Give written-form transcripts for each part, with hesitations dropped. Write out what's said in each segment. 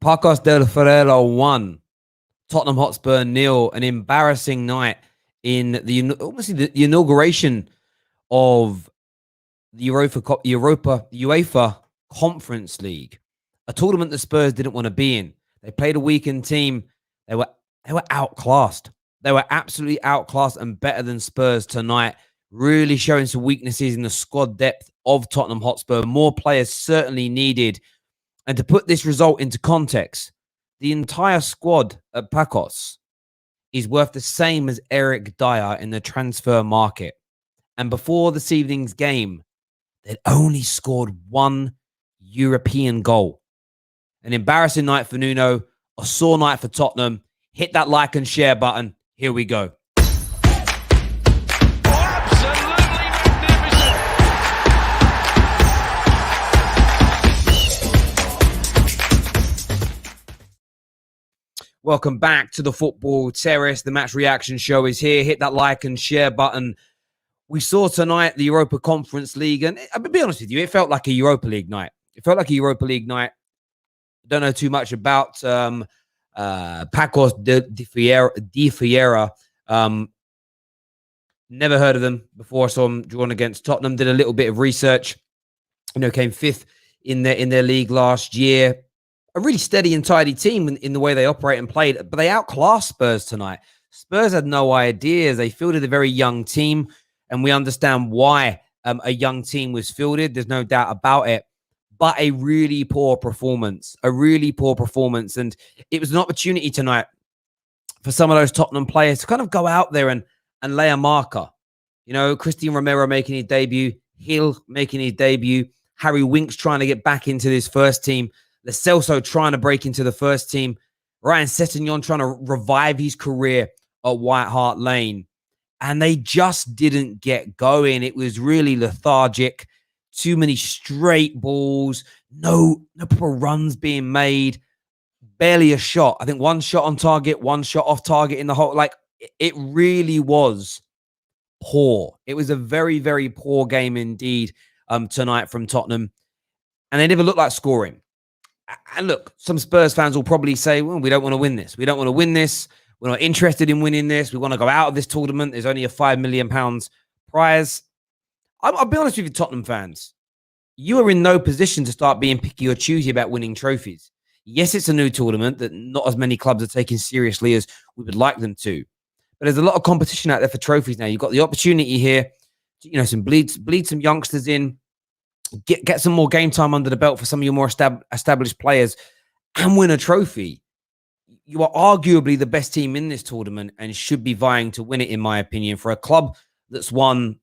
Pacos de Ferreira 1, Tottenham Hotspur 0. An embarrassing night in the inauguration of the UEFA Conference League, a tournament the Spurs didn't want to be in. They played a weakened team. They were outclassed. They were absolutely outclassed and better than Spurs tonight, really showing some weaknesses in the squad depth of Tottenham Hotspur. More players certainly needed. And to put this result into context, the entire squad at Pacos is worth the same as Eric Dyer in the transfer market. And before this evening's game, they'd only scored one European goal. An embarrassing night for Nuno, a sore night for Tottenham. Hit that like and share button. Here we go. Welcome back to the Football Terrace. The Match Reaction Show is here. Hit that like and share button. We saw tonight the Europa Conference League, and I'll be honest with you, it felt like a Europa League night. It felt like a Europa League night. Don't know too much about Pacos de Ferreira. Never heard of them before I saw them drawn against Tottenham. Did a little bit of research. Came fifth in their league last year. A really steady and tidy team in the way they operate and played, but they outclassed Spurs tonight. Spurs had no ideas. They fielded a very young team, and we understand why a young team was fielded. There's no doubt about it. But a really poor performance. And it was an opportunity tonight for some of those Tottenham players to kind of go out there and lay a marker. Christian Romero making his debut, Hill making his debut, Harry Winks trying to get back into this first team, Lo Celso trying to break into the first team, Ryan Sessegnon trying to revive his career at White Hart Lane. And they just didn't get going. It was really lethargic. Too many straight balls. No proper runs being made. Barely a shot. I think one shot on target, one shot off target in the whole. It really was poor. It was a very, very poor game indeed tonight from Tottenham. And they never looked like scoring. And look, some Spurs fans will probably say, well, we don't want to win this. We don't want to win this. We're not interested in winning this. We want to go out of this tournament. There's only a £5 million prize. I'll be honest with you, Tottenham fans. You are in no position to start being picky or choosy about winning trophies. Yes, it's a new tournament that not as many clubs are taking seriously as we would like them to. But there's a lot of competition out there for trophies now. You've got the opportunity here to, bleed some youngsters in, get some more game time under the belt for some of your more established players and win a trophy. You are arguably the best team in this tournament and should be vying to win it, in my opinion, for a club that's won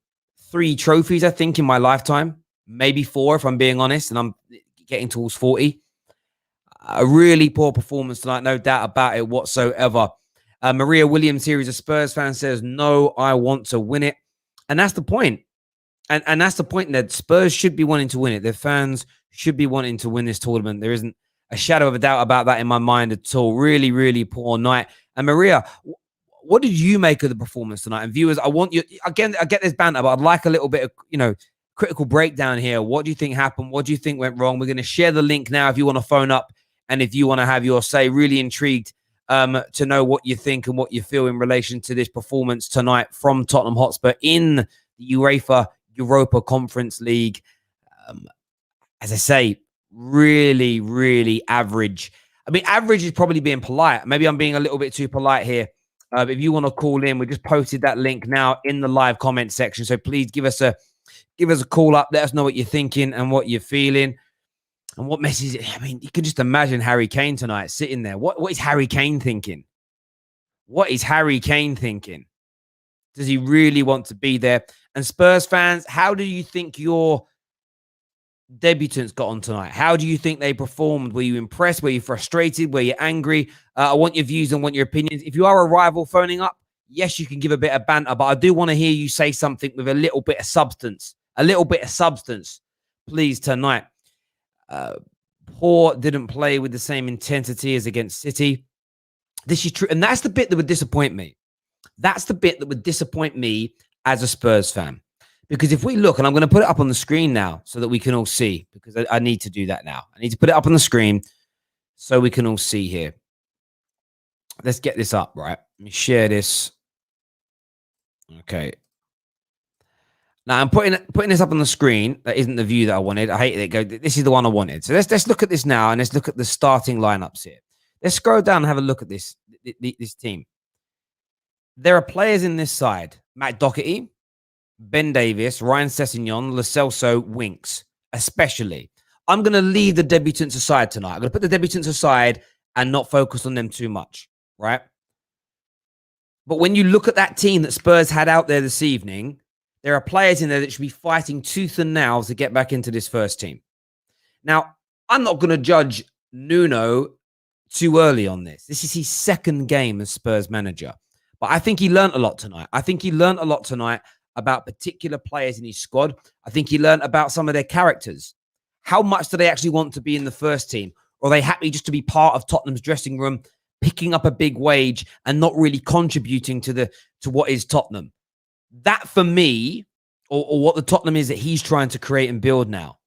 3 trophies, I think, in my lifetime. Maybe 4, if I'm being honest, and I'm getting towards 40. A really poor performance tonight, no doubt about it whatsoever. Maria Williams here is a Spurs fan, says, no, I want to win it. And that's the point. And that's the point that Spurs should be wanting to win it. Their fans should be wanting to win this tournament. There isn't a shadow of a doubt about that in my mind at all. Really, really poor night. And Maria, what did you make of the performance tonight? And viewers, I want you, again, I get this banter, but I'd like a little bit of, critical breakdown here. What do you think happened? What do you think went wrong? We're going to share the link now if you want to phone up and if you want to have your say. Really intrigued to know what you think and what you feel in relation to this performance tonight from Tottenham Hotspur in the Europa Conference League. As I say, really, really average. I mean, average is probably being polite. Maybe I'm being a little bit too polite here. If you want to call in, we just posted that link now in the live comment section. So please give us a call up. Let us know what you're thinking and what you're feeling and what message. I mean, you can just imagine Harry Kane tonight sitting there. What is Harry Kane thinking? What is Harry Kane thinking? Does he really want to be there? And Spurs fans, how do you think your debutants got on tonight? How do you think they performed? Were you impressed? Were you frustrated? Were you angry? I want your views and want your opinions. If you are a rival phoning up, yes, you can give a bit of banter, but I do want to hear you say something with a little bit of substance. Please, tonight. Poor didn't play with the same intensity as against City. This is true. And that's the bit that would disappoint me. That's the bit that would disappoint me as a Spurs fan. Because if we look, and I'm going to put it up on the screen now so that we can all see, because I need to do that now. I need to put it up on the screen so we can all see here. Let's get this up, right? Let me share this. Okay. Now I'm putting this up on the screen. That isn't the view that I wanted. I hate it. This is the one I wanted. So let's look at this now, and let's look at the starting lineups here. Let's scroll down and have a look at this team. There are players in this side: Matt Doherty, Ben Davies, Ryan Sessegnon, Lo Celso, Winks, especially. I'm going to leave the debutants aside tonight. I'm going to put the debutants aside and not focus on them too much, right? But when you look at that team that Spurs had out there this evening, there are players in there that should be fighting tooth and nail to get back into this first team. Now, I'm not going to judge Nuno too early on this. This is his second game as Spurs manager. But I think he learned a lot tonight. I think he learned a lot tonight about particular players in his squad. I think he learned about some of their characters. How much do they actually want to be in the first team? Or are they happy just to be part of Tottenham's dressing room, picking up a big wage and not really contributing to what is Tottenham? That for me, or what the Tottenham is that he's trying to create and build now,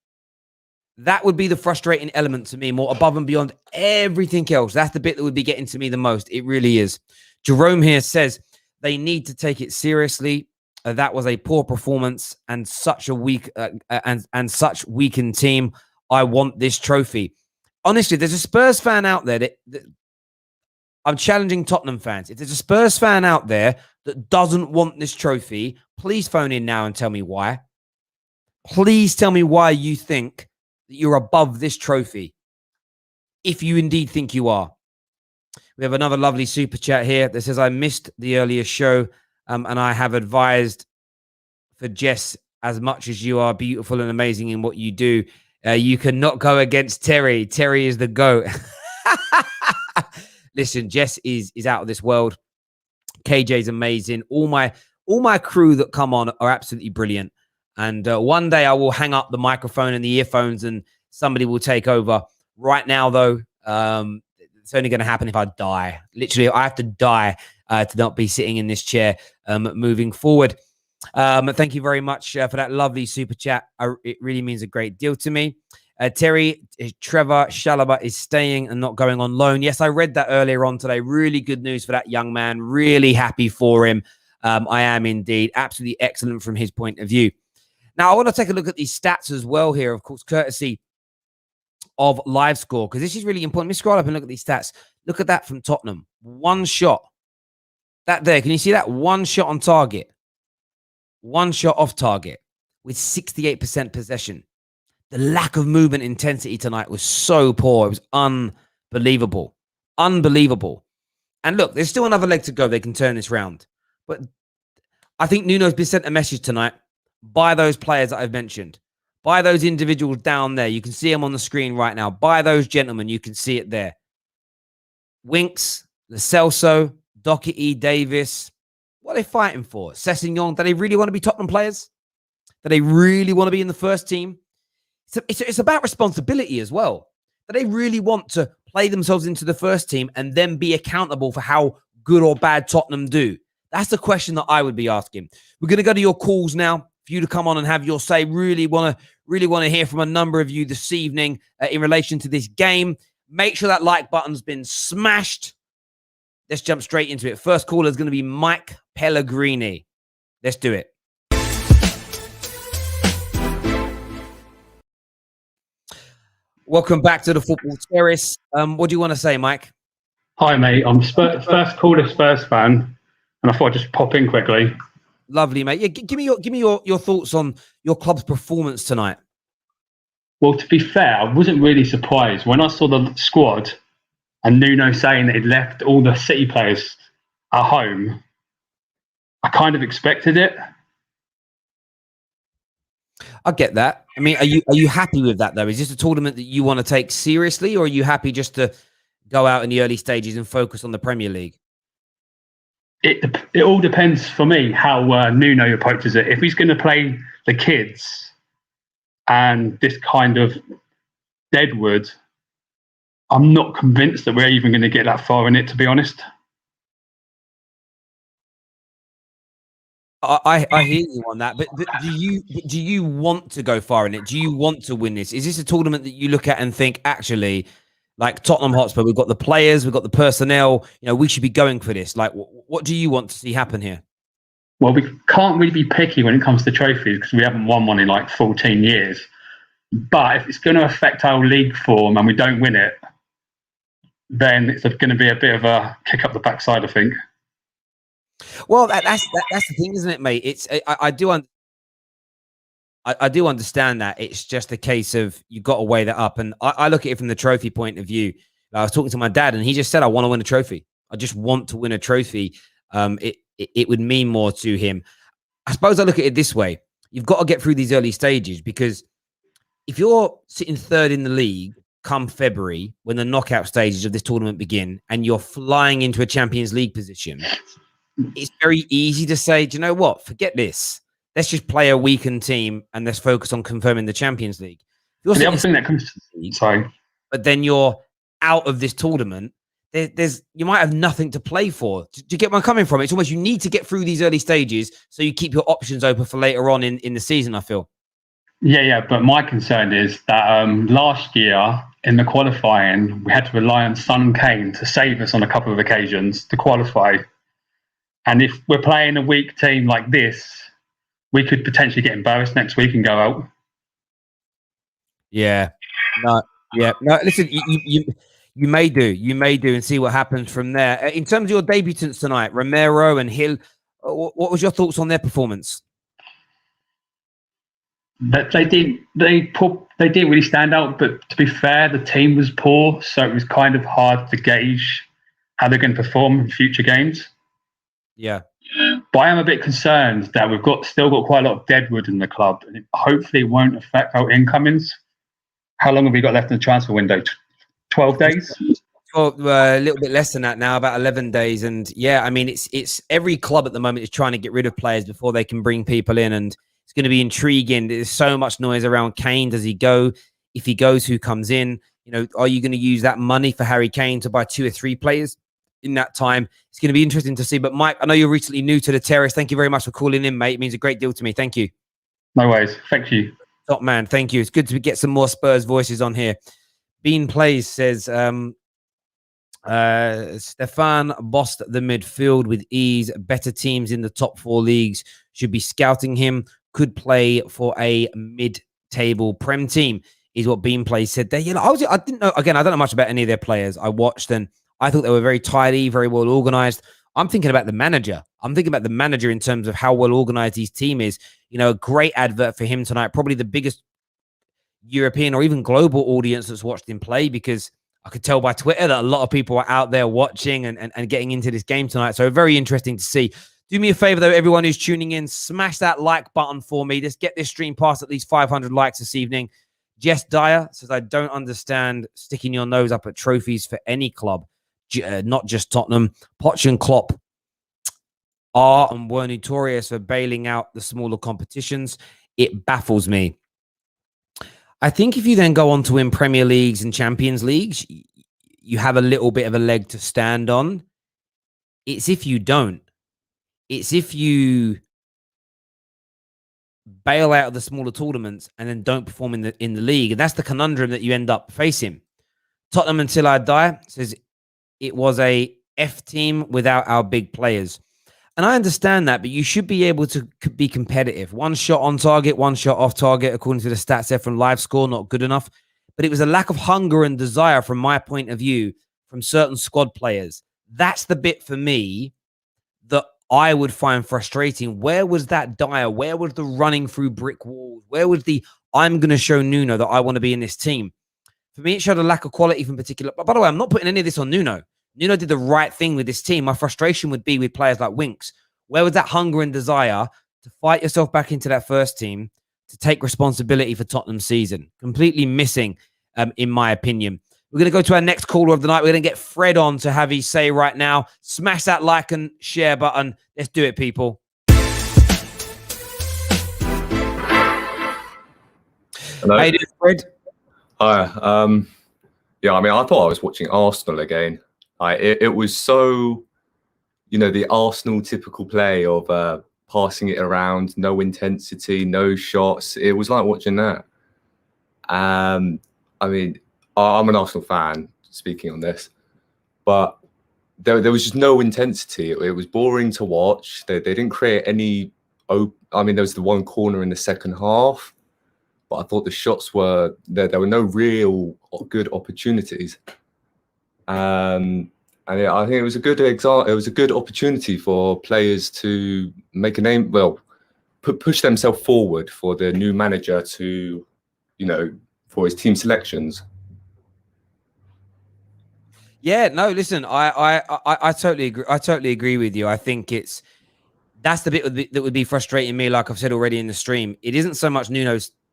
that would be the frustrating element to me, more above and beyond everything else. That's the bit that would be getting to me the most. It really is. Jerome here says they need to take it seriously. That was a poor performance and such a weak and such weakened team. I want this trophy. Honestly, there's a Spurs fan out there that I'm challenging Tottenham fans. If there's a Spurs fan out there that doesn't want this trophy, please phone in now and tell me why. Please tell me why you think that you're above this trophy, if you indeed think you are. We have another lovely super chat here that says, I missed the earlier show and I have advised for Jess, as much as you are beautiful and amazing in what you do, you cannot go against Terry. Terry is the GOAT. Listen, Jess is out of this world. KJ's amazing. All my crew that come on are absolutely brilliant. And one day I will hang up the microphone and the earphones and somebody will take over. Right now, though, it's only going to happen if I die. Literally, I have to die to not be sitting in this chair moving forward. Thank you very much for that lovely super chat. It really means a great deal to me. Terry, Trevor Chalobah is staying and not going on loan. Yes, I read that earlier on today. Really good news for that young man. Really happy for him. I am indeed. Absolutely excellent from his point of view. Now, I want to take a look at these stats as well here, of course, courtesy of Live Score, because this is really important. Let me scroll up and look at these stats. Look at that from Tottenham. One shot. That there. Can you see that? One shot on target. One shot off target with 68% possession. The lack of movement intensity tonight was so poor. It was unbelievable. Unbelievable. And look, there's still another leg to go. They can turn this round. But I think Nuno's been sent a message tonight by those players that I've mentioned. By those individuals down there. You can see them on the screen right now. By those gentlemen, you can see it there. Winks, Lo Celso, Doherty, Davis. What are they fighting for? Sessegnon, do they really want to be Tottenham players? Do they really want to be in the first team? It's about responsibility as well. Do they really want to play themselves into the first team and then be accountable for how good or bad Tottenham do? That's the question that I would be asking. We're going to go to your calls now for you to come on and have your say. Really want to hear from a number of you this evening in relation to this game. Make sure that like button's been smashed. Let's jump straight into it. First caller is going to be Mike Pellegrini. Let's do it. Welcome back to the Football Terrace. What do you want to say, Mike? Hi, mate. I'm first caller Spurs fan, and I thought I'd just pop in quickly. Lovely, mate. Yeah, give me your thoughts on your club's performance tonight. Well, to be fair, I wasn't really surprised when I saw the squad and Nuno saying that he'd left all the City players at home. I kind of expected it. I get that. I mean, are you happy with that, though? Is this a tournament that you want to take seriously, or are you happy just to go out in the early stages and focus on the Premier League? It all depends for me how Nuno approaches it. If he's going to play the kids and this kind of Deadwood, I'm not convinced that we're even going to get that far in it, to be honest. I hear you on that, but do you want to go far in it? Do you want to win this? Is this a tournament that you look at and think, actually, Like Tottenham Hotspur, we've got the players, we've got the personnel. We should be going for this. Like, what do you want to see happen here? Well, we can't really be picky when it comes to trophies because we haven't won one in like 14 years. But if it's going to affect our league form and we don't win it, then it's going to be a bit of a kick up the backside, I think. Well, that's the thing, isn't it, mate? I do understand that. It's just a case of you've got to weigh that up. And I look at it from the trophy point of view. I was talking to my dad, and he just said, "I want to win a trophy. I just want to win a trophy." It would mean more to him. I suppose I look at it this way: you've got to get through these early stages, because if you're sitting third in the league come February, when the knockout stages of this tournament begin, and you're flying into a Champions League position, it's very easy to say, do you know what? Forget this. Let's just play a weakened team and let's focus on confirming the Champions League. The other thing that comes, but then you're out of this tournament. You might have nothing to play for. Do you get where I'm coming from? It's almost you need to get through these early stages so you keep your options open for later on in the season, I feel. Yeah. But my concern is that last year in the qualifying, we had to rely on Son and Kane to save us on a couple of occasions to qualify. And if we're playing a weak team like this, we could potentially get embarrassed next week and go out. Yeah. No. Listen, you may do, and see what happens from there. In terms of your debutants tonight, Romero and Hill, what was your thoughts on their performance? That they didn't really stand out, but to be fair, the team was poor, so it was kind of hard to gauge how they're going to perform in future games. Yeah. But I am a bit concerned that we've still got quite a lot of Deadwood in the club, and it hopefully won't affect our incomings. How long have we got left in the transfer window? 12 days? Well, a little bit less than that now, about 11 days. And yeah, I mean, it's every club at the moment is trying to get rid of players before they can bring people in. And it's going to be intriguing. There's so much noise around Kane. Does he go? If he goes, who comes in? Are you going to use that money for Harry Kane to buy 2 or 3 players in that time? It's going to be interesting to see. But Mike, I know you're recently new to the Terrace. Thank you very much for calling in, mate. It means a great deal to me. Thank you. No worries. Thank you. Top man. Thank you. It's good to get some more Spurs voices on here. Bean Plays says, Stefan bossed the midfield with ease. Better teams in the top 4 leagues should be scouting him. Could play for a mid-table Prem team, is what Bean Plays said there. I didn't know. Again, I don't know much about any of their players. I watched and I thought they were very tidy, very well organized. I'm thinking about the manager. I'm thinking about the manager in terms of how well organized his team is. A great advert for him tonight. Probably the biggest European or even global audience that's watched him play, because I could tell by Twitter that a lot of people are out there watching and getting into this game tonight. So very interesting to see. Do me a favor, though, everyone who's tuning in, smash that like button for me. Let's get this stream past at least 500 likes this evening. Jess Dyer says, I don't understand sticking your nose up at trophies for any club, not just Tottenham. Poch and Klopp are and were notorious for bailing out the smaller competitions. It baffles me. I think if you then go on to win Premier Leagues and Champions Leagues, you have a little bit of a leg to stand on. It's if you don't. It's if you bail out of the smaller tournaments and then don't perform in the league. And that's the conundrum that you end up facing. Tottenham Until I Die says it was a F team without our big players. And I understand that, but you should be able to be competitive. 1 shot on target, 1 shot off target, according to the stats there from Live Score, not good enough. But it was a lack of hunger and desire, from my point of view, from certain squad players. That's the bit for me that I would find frustrating. Where was that Dyer? Where was the running through brick walls? Where was the, I'm going to show Nuno that I want to be in this team? For me, it showed a lack of quality from particular. But by the way, I'm not putting any of this on Nuno. Nuno did the right thing with this team. My frustration would be with players like Winks. Where was that hunger and desire to fight yourself back into that first team, to take responsibility for Tottenham's season? Completely missing, in my opinion. We're going to go to our next caller of the night. We're going to get Fred on to have his say right now. Smash that like and share button. Let's do it, people. Hello. How you doing, Fred? Hi. Yeah, I mean, I thought I was watching Arsenal again. It was so, the Arsenal typical play of passing it around, no intensity, no shots. It was like watching that. I mean, I'm an Arsenal fan, speaking on this, but there was just no intensity. It was boring to watch. They didn't create any. I mean, there was the one corner in the second half, but I thought the shots were there. There were no real good opportunities. And yeah, I think it was a good example. It was a good opportunity for players to make a name. Well, push themselves forward for the new manager to, for his team selections. Yeah, no, listen, I totally agree. I totally agree with you. I think that's the bit that would be frustrating me. Like I've said already in the stream, it isn't so much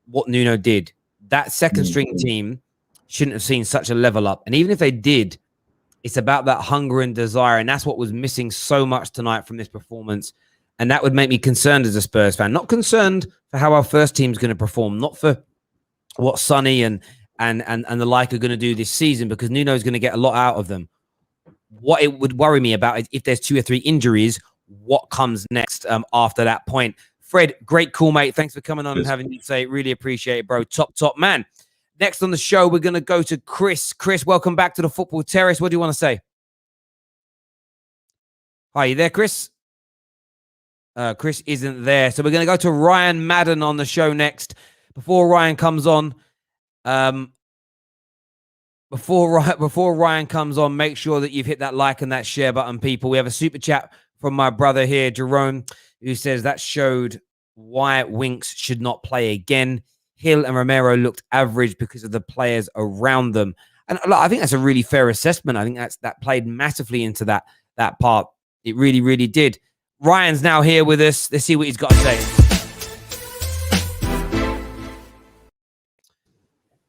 what Nuno did. That second string team shouldn't have seen such a level up. And even if they did, it's about that hunger and desire. And that's what was missing so much tonight from this performance. And that would make me concerned as a Spurs fan. Not concerned for how our first team's going to perform, not for what Sonny and the like are going to do this season, because Nuno's going to get a lot out of them. What it would worry me about is if there's 2 or 3 injuries, what comes next after that point. Fred, great call, mate. Thanks for coming on and having you say. Really appreciate it, bro. Top man. Next on the show, we're going to go to Chris. Chris, welcome back to the Football Terrace. What do you want to say? Hi, you there, Chris? Chris isn't there. So we're going to go to Ryan Madden on the show next. Before Ryan comes on, before Ryan comes on, make sure that you've hit that like and that share button, people. We have a super chat from my brother here, Jerome, who says that showed why Winks should not play again. Hill and Romero looked average because of the players around them. And look, I think that's a really fair assessment. I think that played massively into that part. It really, really did. Ryan's now here with us. Let's see what he's got to say.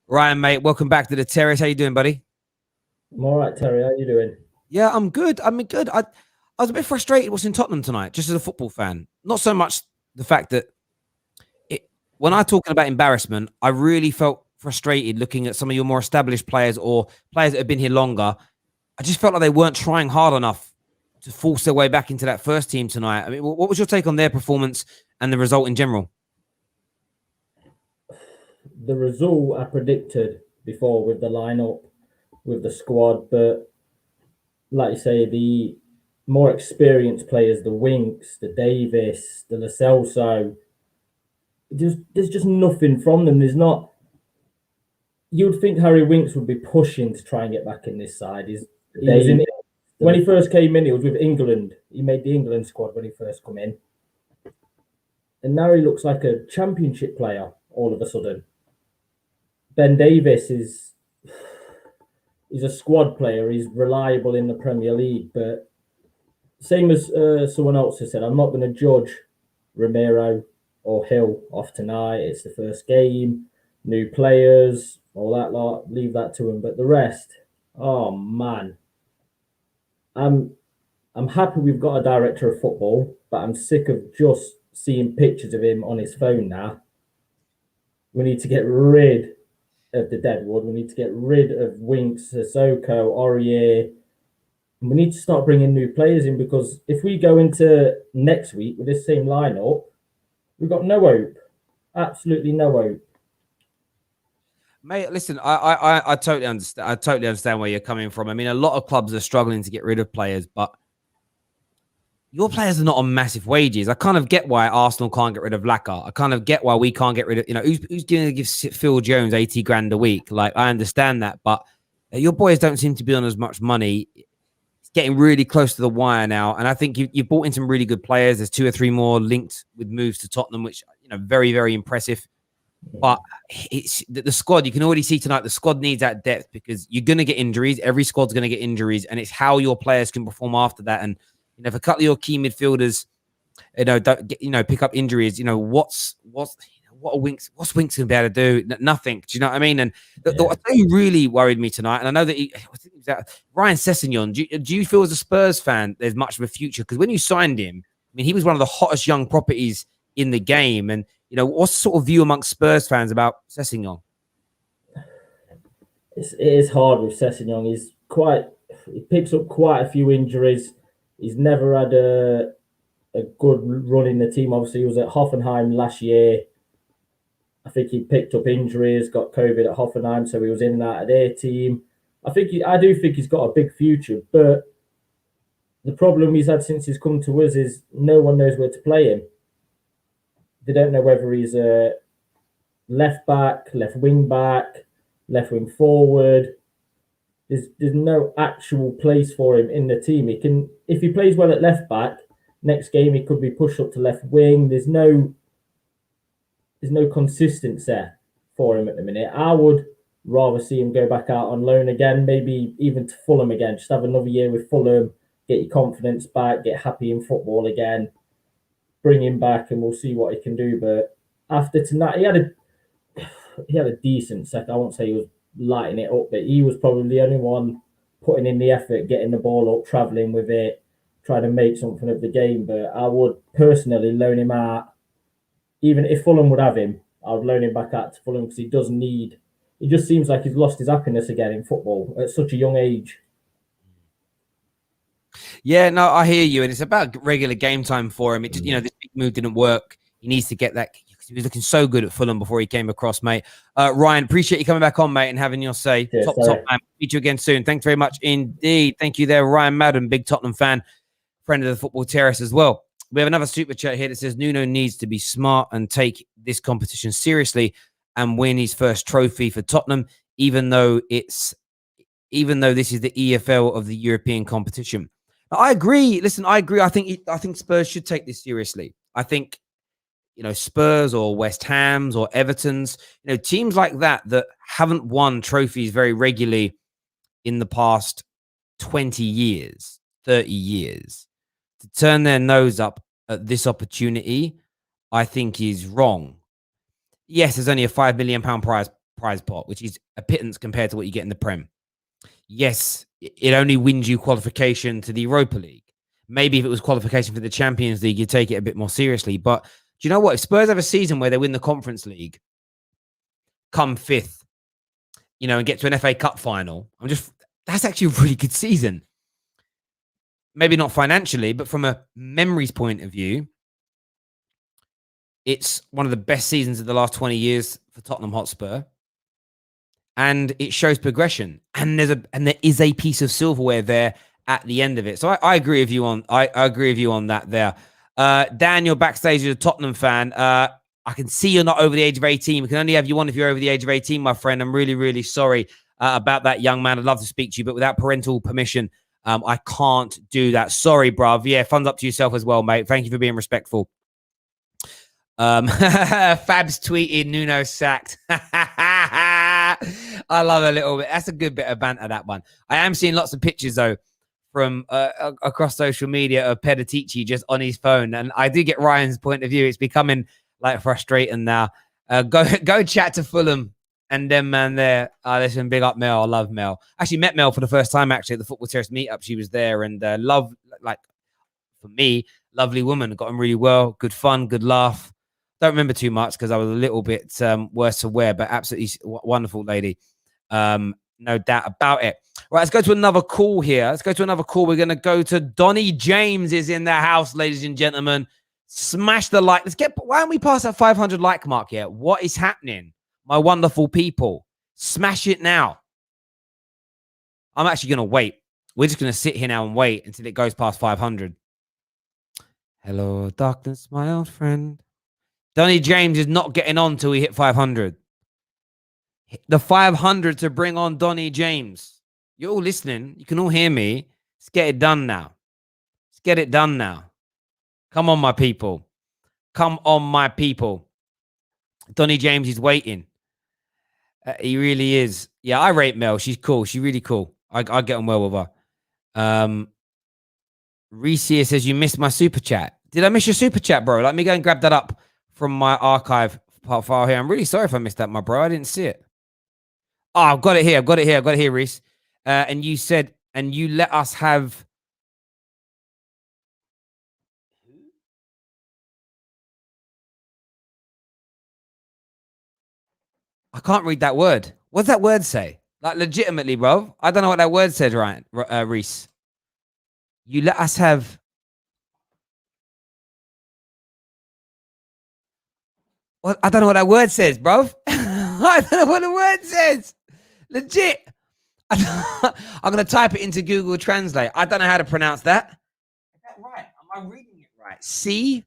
Ryan, mate, welcome back to the Terrace. How you doing, buddy? I'm all right, Terry. How you doing? Yeah, I'm good. I was a bit frustrated watching Tottenham tonight, just as a football fan. Not so much the fact that when I'm talking about embarrassment, I really felt frustrated looking at some of your more established players or players that have been here longer. I just felt like they weren't trying hard enough to force their way back into that first team tonight. I mean, what was your take on their performance and the result in general? The result I predicted before with the lineup, with the squad, but like you say, the more experienced players, the Winks, the Davis, the Lo Celso, there's just nothing from them. There's not. You would think Harry Winks would be pushing to try and get back in this side. When he first came in, he was with England. He made the England squad when he first come in. And now he looks like a championship player all of a sudden. Ben Davis he's a squad player. He's reliable in the Premier League. But same as someone else has said, I'm not going to judge Romero or Hill off tonight. It's the first game, new players, all that lot. Leave that to him. But the rest, oh man. I'm happy we've got a director of football, but I'm sick of just seeing pictures of him on his phone now. We need to get rid of the Deadwood. We need to get rid of Winks, Sissoko, Aurier. We need to start bringing new players in, because if we go into next week with this same lineup, we've got no hope. Absolutely no hope. Mate, listen, I totally understand. I totally understand where you're coming from. I mean, a lot of clubs are struggling to get rid of players, but your players are not on massive wages. I kind of get why Arsenal can't get rid of Laka. I kind of get why we can't get rid of, who's going to give Phil Jones 80 grand a week? Like, I understand that, but your boys don't seem to be on as much money. It's getting really close to the wire now. And I think you've brought in some really good players. There's 2 or 3 more linked with moves to Tottenham, which, very, very impressive. But it's the squad. You can already see tonight the squad needs that depth, because you're going to get injuries. Every squad's going to get injuries, and it's how your players can perform after that. And if a couple of your key midfielders, don't get, pick up injuries, what's Winks going to be able to do? Nothing. Do you know what I mean? And what really worried me tonight, and I know that Ryan Sessegnon. Do you feel as a Spurs fan there's much of a future? Because when you signed him, I mean, he was one of the hottest young properties in the game, and what's the sort of view amongst Spurs fans about Sessegnon? It is hard with Sessegnon. He picks up quite a few injuries. He's never had a good run in the team. Obviously, he was at Hoffenheim last year. I think he picked up injuries, got COVID at Hoffenheim, so he was in and out of their team. I do think he's got a big future, but the problem he's had since he's come to us is no one knows where to play him. They don't know whether he's a left back, left wing back, left wing forward. There's no actual place for him in the team. He can, if he plays well at left back, next game he could be pushed up to left wing. There's no consistency for him at the minute. I would rather see him go back out on loan again, maybe even to Fulham again. Just have another year with Fulham, get your confidence back, get happy in football again, bring him back, and we'll see what he can do. But after tonight, he had a decent second. I won't say he was lighting it up, but he was probably the only one putting in the effort, getting the ball up, travelling with it, trying to make something of the game. But I would personally loan him out. Even if Fulham would have him, I would loan him back out to Fulham because he does need. It just seems like he's lost his happiness again in football at such a young age. Yeah, no, I hear you, and it's about regular game time for him. It just, this big move didn't work. He needs to get that. He was looking so good at Fulham before he came across, mate. Ryan, appreciate you coming back on, mate, and having your say. Cheers, top man. Meet you again soon. Thanks very much indeed. Thank you there, Ryan Madden, big Tottenham fan, friend of the Football Terrace as well. We have another super chat here that says Nuno needs to be smart and take this competition seriously and win his first trophy for Tottenham, even though this is the EFL of the European competition. Now, I agree. Listen, I agree. I think Spurs should take this seriously. I think, Spurs or West Ham's or Everton's, teams like that haven't won trophies very regularly in the past 20 years, 30 years. To turn their nose up at this opportunity, I think is wrong. Yes, there's only a £5 million prize pot, which is a pittance compared to what you get in the Prem. Yes, it only wins you qualification to the Europa League. Maybe if it was qualification for the Champions League, you'd take it a bit more seriously. But do you know what? If Spurs have a season where they win the Conference League, come fifth, and get to an FA Cup final, that's actually a really good season. Maybe not financially, but from a memories point of view, it's one of the best seasons of the last 20 years for Tottenham Hotspur. And it shows progression. And there is a piece of silverware there at the end of it. So I agree with you on that there. Dan, you're backstage as a Tottenham fan. I can see you're not over the age of 18. We can only have you on if you're over the age of 18, my friend. I'm really, really sorry about that, young man. I'd love to speak to you, but without parental permission, I can't do that. Sorry, bruv. Yeah, thumbs up to yourself as well, mate. Thank you for being respectful. Fab's tweeted Nuno sacked. I love a little bit. That's a good bit of banter, that one. I am seeing lots of pictures, though, from across social media of Pedatici just on his phone. And I do get Ryan's point of view. It's becoming frustrating now. Go chat to Fulham and them, man, there. Listen, big up Mel. I love Mel. Actually met Mel for the first time, actually, at the Football Terrace meetup. She was there, and for me, lovely woman. Got on really well. Good fun, good laugh. Don't remember too much because I was a little bit worse aware, but absolutely wonderful lady. No doubt about it. Right, let's go to another call here. We're going to go to Donny James is in the house, ladies and gentlemen. Smash the like. Why don't we pass that 500 like mark here? What is happening? My wonderful people. Smash it now. I'm actually going to wait. We're just going to sit here now and wait until it goes past 500. Hello, darkness, my old friend. Donny James is not getting on till we hit 500. The 500 to bring on Donny James. You're all listening. You can all hear me. Let's get it done now. Come on, my people. Donny James is waiting. He really is. Yeah, I rate Mel. She's cool. She's really cool. I get on well with her. Reese here says, you missed my super chat. Did I miss your super chat, bro? Let me go and grab that up from my archive file here. I'm really sorry if I missed that, my bro. I didn't see it. Oh, I've got it here, Reese. And you said, and you let us have... I can't read that word. What's that word say? Like, legitimately, bro. I don't know what that word says, Ryan, Reese. You let us have... Well, I don't know what that word says, bro. I don't know what the word says. Legit. I'm going to type it into Google Translate. I don't know how to pronounce that. Is that right? Am I reading it right? Cirkain.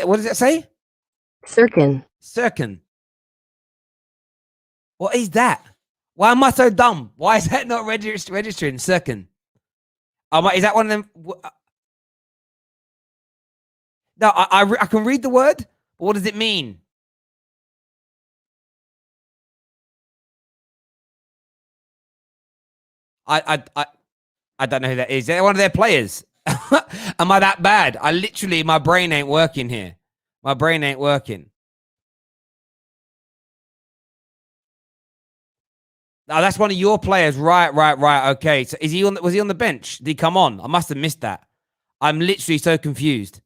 What does it say? Cirkin. Cirkin. What is that? Why am I so dumb? Why is that not registering? Cirkin. Is that one of them? No, I can read the word, but what does it mean? I don't know who that is. They're one of their players. Am I that bad? My brain ain't working here. My brain ain't working. Oh, that's one of your players. Right. Okay. So was he on the bench? Did he come on? I must have missed that. I'm literally so confused.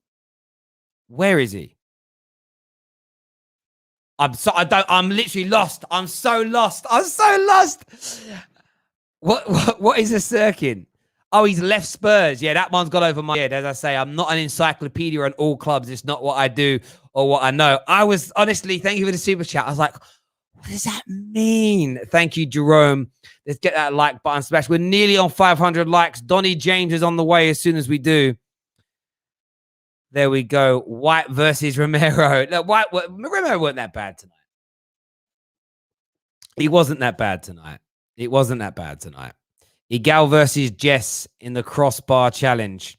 Where is he? I'm literally lost. I'm so lost. What is a Cirkin? Oh, he's left Spurs. Yeah, that one's got over my head. As I say, I'm not an encyclopedia on all clubs. It's not what I do or what I know. I was honestly, thank you for the super chat. I was like, what does that mean? Thank you, Jerome. Let's get that like button smash. We're nearly on 500 likes. Donny James is on the way as soon as we do. There we go. White versus Romero. No, Romero wasn't that bad tonight. He wasn't that bad tonight. Igal versus Jess in the crossbar challenge.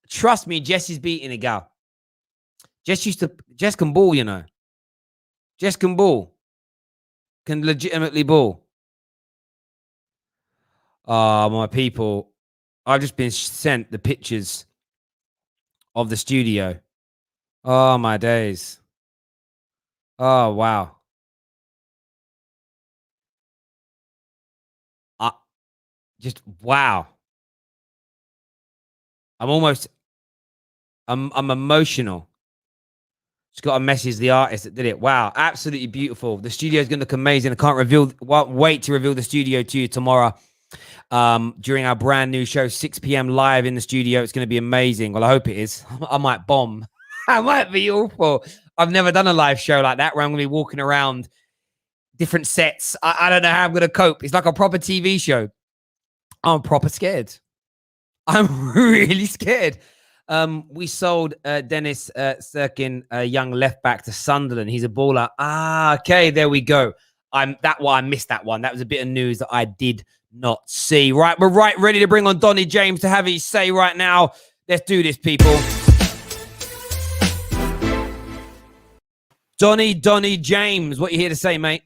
Trust me, Jess is beating Igal. Jess can ball, you know. Jess can ball. Can legitimately ball. My people. I've just been sent the pictures of the studio. Oh, my days. Oh, wow. Wow. I'm emotional. Just got to message the artist that did it. Wow. Absolutely beautiful. The studio is going to look amazing. Won't wait to reveal the studio to you tomorrow. During our brand new show, 6 p.m. live in the studio. It's going to be amazing. Well, I hope it is. I might bomb. I might be awful. I've never done a live show like that where I'm going to be walking around different sets. I don't know how I'm going to cope. It's like a proper TV show. I'm proper scared. I'm really scared. We sold Dennis Cirkin, a young left back, to Sunderland. He's a baller. Okay, there we go. I missed that one. That was a bit of news that I did not see. Right, we're ready to bring on Donny James to have his say right now. Let's do this, people. Donny James, what you here to say, mate?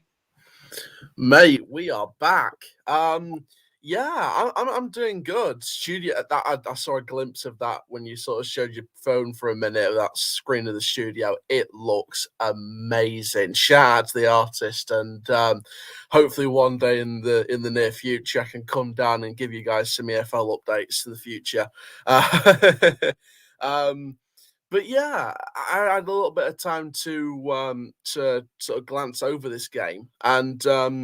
Mate, we are back. Yeah, I'm doing good. Studio, that I saw a glimpse of that when you sort of showed your phone for a minute. That screen of the studio, it looks amazing. Shout out to the artist, and hopefully one day in the near future, I can come down and give you guys some EFL updates in the future. But yeah, I had a little bit of time to sort of glance over this game, and I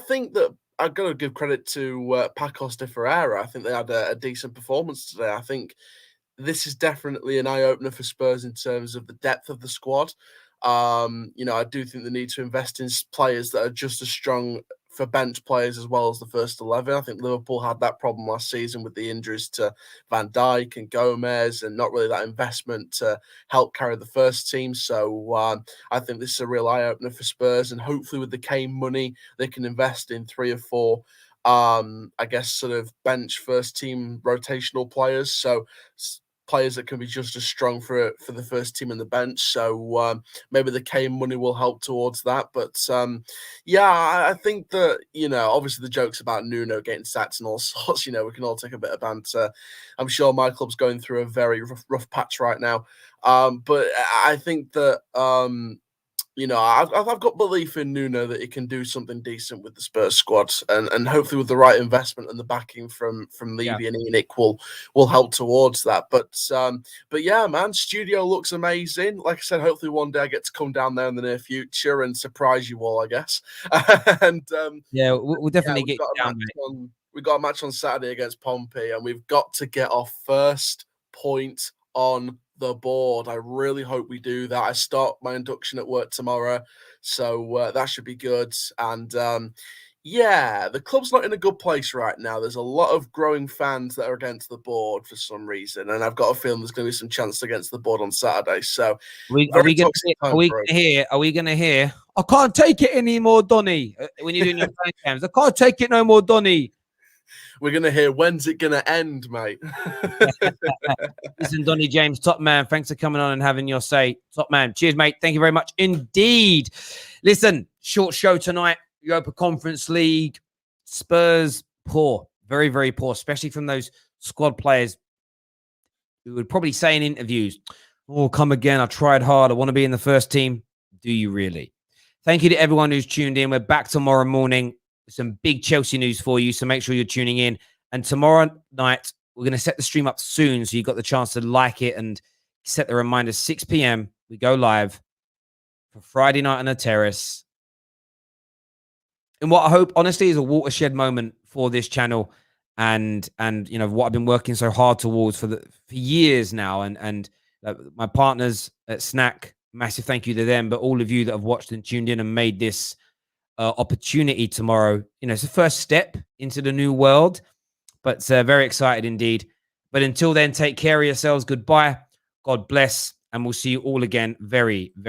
think that I've got to give credit to Pacos de Ferreira. I think they had a decent performance today. I think this is definitely an eye-opener for Spurs in terms of the depth of the squad. I do think they need to invest in players that are just as strong for bench players as well as the first 11. I think Liverpool had that problem last season with the injuries to Van Dijk and Gomez, and not really that investment to help carry the first team. So I think this is a real eye-opener for Spurs, and hopefully with the Kane money, they can invest in 3 or 4 I guess sort of bench first team rotational players. So players that can be just as strong for the first team in the bench. So maybe the Kane money will help towards that. But yeah, I think that, obviously the jokes about Nuno getting sacked and all sorts, we can all take a bit of banter. I'm sure my club's going through a very rough patch right now. But I think that, I've got belief in Nuno that he can do something decent with the Spurs squad, and hopefully with the right investment and the backing from Levy and Enoch will help towards that. But yeah, man, studio looks amazing. Like I said, hopefully one day I get to come down there in the near future and surprise you all, I guess. And we'll definitely get down. We've got a match on Saturday against Pompey, and we've got to get our first point on the board. I really hope we do that. I start my induction at work tomorrow, so that should be good. And yeah, the club's not in a good place right now. There's a lot of growing fans that are against the board for some reason, and I've got a feeling there's going to be some chance against the board on Saturday. So, Are we very going toxic time for us. to hear? Are we going to hear? I can't take it anymore, Donny. When you're doing your phone cams, I can't take it no more, Donny. We're going to hear, when's it going to end, mate? Listen, Donny James, top man. Thanks for coming on and having your say. Top man. Cheers, mate. Thank you very much indeed. Listen, short show tonight. Europa Conference League. Spurs, poor. Very, very poor, especially from those squad players who would probably say in interviews, oh, come again. I tried hard. I want to be in the first team. Do you really? Thank you to everyone who's tuned in. We're back tomorrow morning. Some big Chelsea news for you, so make sure you're tuning in. And tomorrow night, we're going to set the stream up soon, so you've got the chance to like it and set the reminder. 6 p.m. we go live for Friday night on the terrace. And what I hope, honestly, is a watershed moment for this channel, and you know what I've been working so hard towards for years now. And my partners at Snack, massive thank you to them, but all of you that have watched and tuned in and made this opportunity tomorrow. You know, it's the first step into the new world, but very excited indeed. But until then, take care of yourselves. Goodbye. God bless. And we'll see you all again very, very